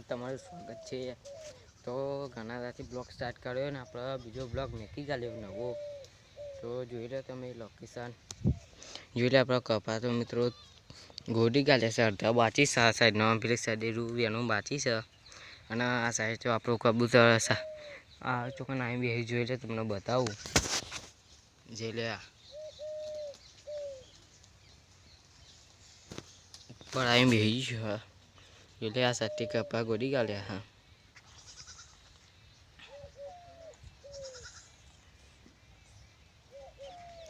બ્લોગમાં તમારું સ્વાગત છે। તો ઘણા દાથી બ્લોગ સ્ટાર્ટ કર્યો ને આપણે બીજો બ્લોગ મૂકી ચાલ્યો નવો। તો જોઈ લો તમે લોકેશન જોઈ લે આપણા કપા તો મિત્રો ગોડી ગાલે છે અડધા બાચી છે આ સાઈડ નો પેલી સાઈડ એનું બાચી છે અને આ સાઈડ તો આપણું કબૂતર આ ચોકન આવી બેસી જોઈ લે તમને બતાવું જોઈ લે ઉપર આવી બેસી છે એટલે આ સાથી કપા ગોડી ગાલ્યા હા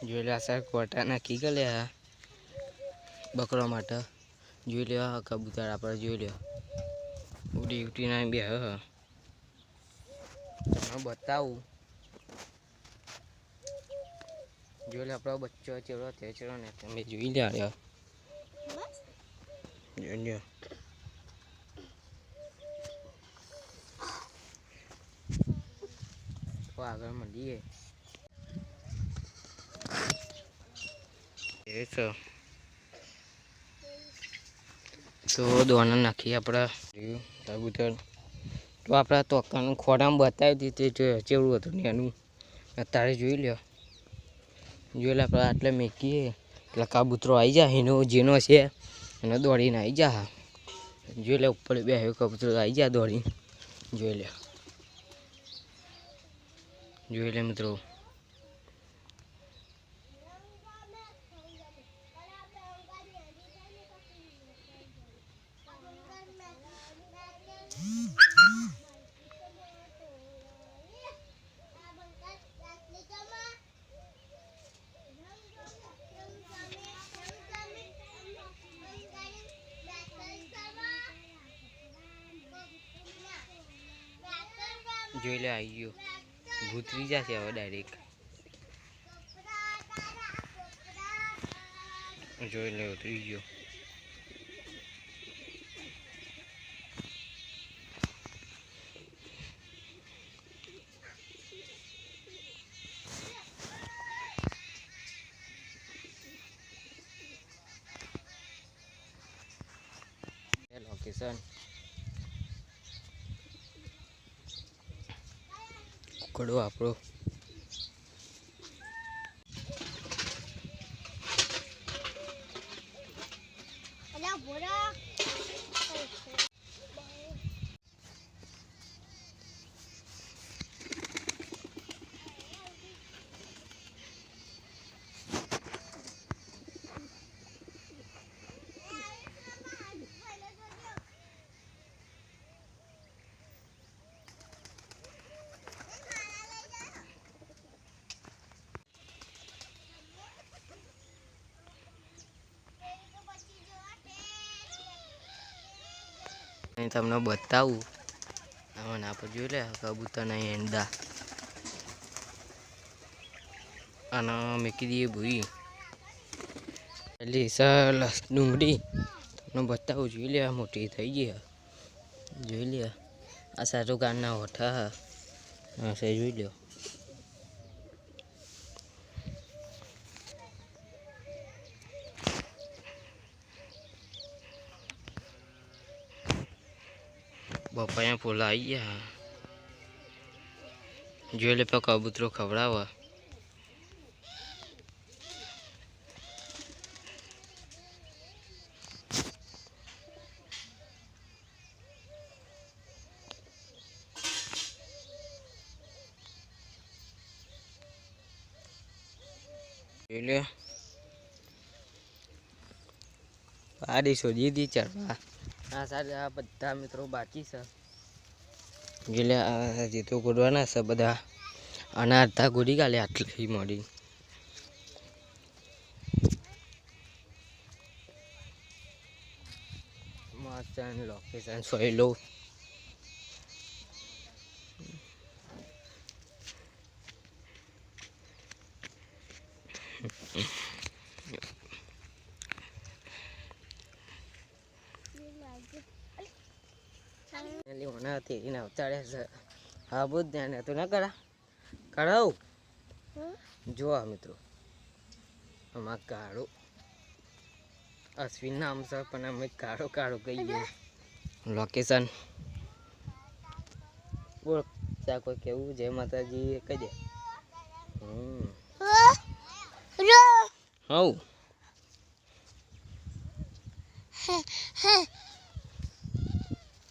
જોઈ લે આ સાઈડ કોટા નાખી ગયેલા બકરો માટે જોઈ લે કબૂતર આપણે જોઈ લે ઉડી ઉડીને બે તમને બતાવું જોઈ લે આપણો બચ્ચો ચેવડો થયો ચેવડો ને તમે જોઈ લે જોઈ લે તો આગળ મળીએ એ તો દોણા નાખીએ આપણા કબૂતર તો આપણા તોકાનું ખોરામાં બતાવી દીધી તે ચેવડું હતું ને એનું અત્યારે જોઈ લો જોઈ લે આપણે આટલે મેકીએ એટલે કબૂતરો આવી જાય એનો જેનો છે એને દોડીને આવી જા જોઈ લે ઉપર બે કબૂતરો આવી જાય દોડીને જોઈ લે મિત્રો જોઈ લે આવી ગયો ભૂતરી જશે હવે ડાયરેક્ટ જોઈ લે ઉતરી ગયો લોકેશન કડો આપણો તમને બતાવું આમાં આપણે જોઈ લે કબૂતરના ઈંડા અને મૂકી દઈએ ભૂઈ એટલે સરસ ડુંગળી તમને બતાવું જોઈ લે મોટી થઈ ગઈ જોઈ લે આ સારું ગારના હોઠા હા સે જોઈ લો બપાયા ફૂલ આવી ગયા જોઈ લે કબૂતરો ખવડાવવા જોઈ લે પાડી શોધી દી ચરવા આ સારા આ બધા મિત્રો બાકી છે એટલે આ જે તો ગોડવાના છે બધા અને અડધા ગોડી ગાલે આટલી મોડી મસ્ત લોકેશન સોયલો હોના હતી એને અવતારે છે હા બહુ ધ્યાન હતું ના કરાવું જોવા મિત્રો આમાં કાળો અશ્વિન નામ છે પણ અમે કાળો કહીએ લોકેશન બોલ ત્યાં કોઈ કેવું જય માતાજી કહી દે. હવ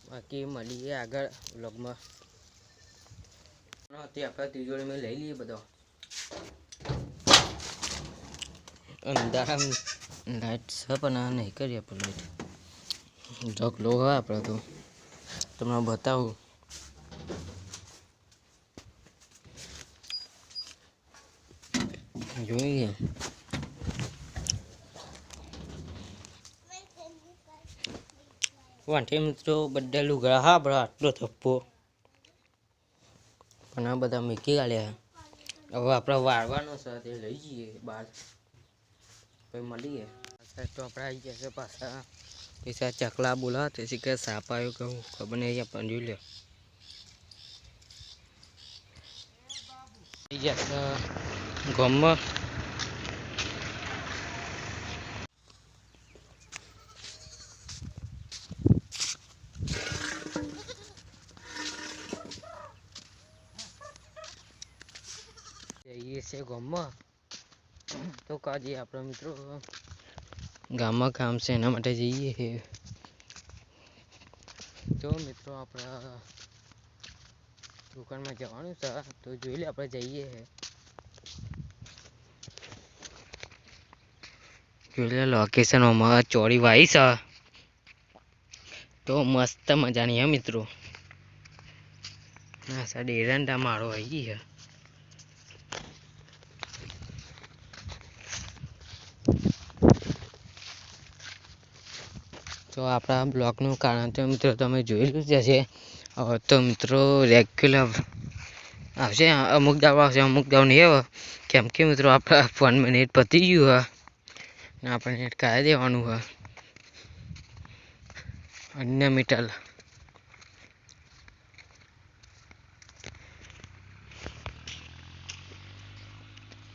બાકી મળીએ આગળ વ્લોગમાં. તે આપણે તિજોરી મેં લઈ લઈએ બધો. અંધારા લાઈટ છે પણ આ નહીં કરીએ આપણે લાઈટ જોક લો હોય આપણે તો તમને બતાવું. જોઈએ વાંઠે મિત્રો બધા લુગડા હા બરા આટલો થપ્પો પણ આ બધા મૂકી ગાલ્યા. હવે આપણે વાળવાનો છે તે લઈ જઈએ બહાર પછી મળીએ. તો આપણે આવી ગયા છે પાછા પૈસા ચકલા બોલા તે કે સાપ આવ્યો કહું ખબર નહીં અહીંયા પણ જોઈ લે. આવી ગયા છે ગામમાં. જઈએ છે ગામમાં તો કાજે આપણા મિત્રો ગામમાં કામ છે એના માટે જઈએ. તો મિત્રો આપણા દુકાનમાં જવાનું છે તો જોઈ લે આપણે જઈએ. જોઈ લે લોકેશનમાં ચોરી વાઈ છે તો મસ્ત મજાની હે મિત્રો. ના સાડી એરંડા માળો આવી છે. તો આપણા બ્લોગનું કારણ તો મિત્રો તમે જોયેલું જ હશે. તો મિત્રો રેગ્યુલર આવશે અમુક દાવ આવશે અમુક દાવ નહીં આવે કેમ કે મિત્રો આપણા 1 મિનિટ પતી ગયું હોય ને આપણે નેટ કાઢી દેવાનું હોય અન્ય મીટર.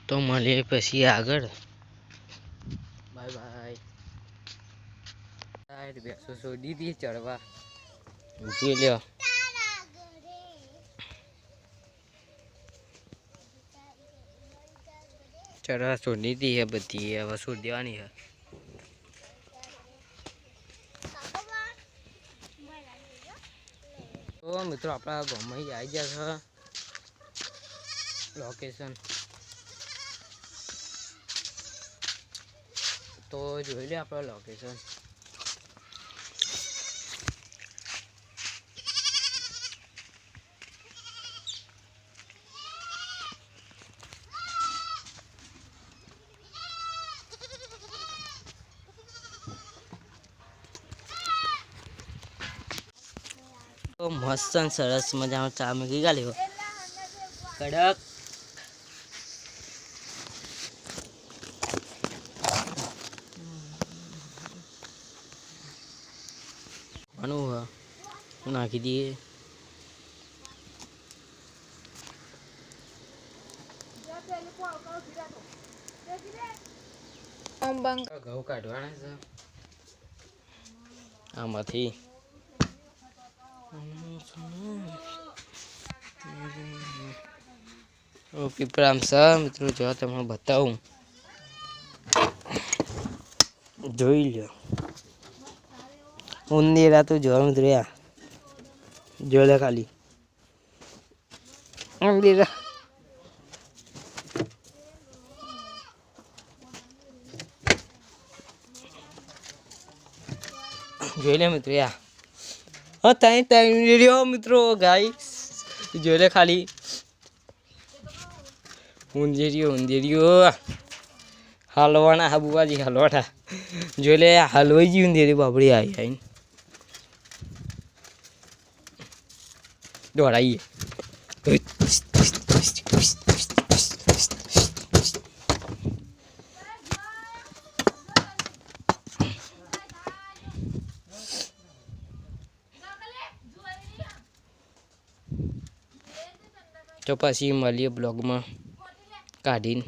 તો મળીએ પછી આગળ. Bye bye. બેસો છોડી દીધી ચડવા જોઈ લ્યો. ચડવા છોડી દીધી હે બધી હવે છોડી દેવાની હે. તો મિત્રો આપણા ગામમાં આવી ગયા છે લોકેશન તો જોઈ લે આપણો લોકેશન. તો મસ્ત સરસ મજાનો ચા મૂકી ગાલ્યો કડક. નાખી દઈએ. ઘઉં કાઢવાના છે આમાંથી. પીપળામ છે મિત્રો જો તમને બતાવું જોઈ લો. ઉંદેરા તો જોવા મિત્રો જો લે ખાલી ઉંદેરા. જોઈ લે મિત્રો હા ત્યાં મિત્રો ગાય જોઈ લે ખાલી ઊંધેરીઓ હલવાના હા બુવાજી હલવાના જોઈ લે હલવાઈ ગઈ ઊંધેરી બાપડી આવી દોડાઈએ. તો પછી મળીએ બ્લોગમાં કાઢીને.